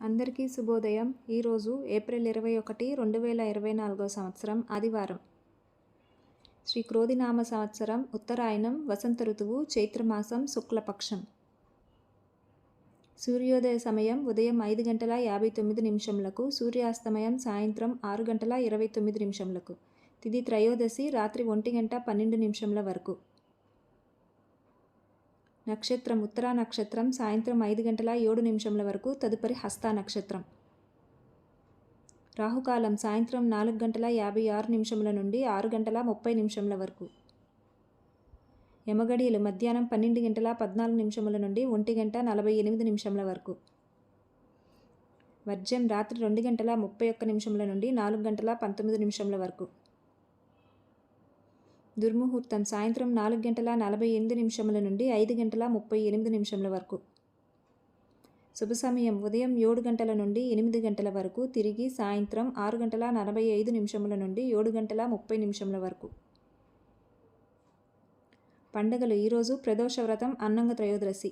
అందరికీ శుభోదయం. ఈరోజు ఏప్రిల్ 21, 2024 సంవత్సరం ఆదివారం. శ్రీ క్రోధినామ సంవత్సరం ఉత్తరాయణం వసంత ఋతువు చైత్రమాసం శుక్లపక్షం. సూర్యోదయ సమయం ఉదయం 5:59, సూర్యాస్తమయం సాయంత్రం 6:29. తిథి త్రయోదశి రాత్రి 1:12 వరకు. నక్షత్రం ఉత్తరా నక్షత్రం సాయంత్రం 5:07 వరకు, తదుపరి హస్తా నక్షత్రం. రాహుకాలం సాయంత్రం 4:56 నుండి 6:30 వరకు. యమగడియలు మధ్యాహ్నం 12:14 నుండి 1:48 వరకు. వర్జ్యం రాత్రి 2:31 నుండి 4:19 వరకు. దుర్ముహూర్తం సాయంత్రం 4:48 నుండి 5:38 వరకు. శుభ సమయం ఉదయం 7 గంటల నుండి 8 గంటల వరకు, తిరిగి సాయంత్రం 6:45 నుండి 7:30 వరకు. పండుగలు ఈరోజు ప్రదోష వ్రతం, అన్నంగ త్రయోదశి.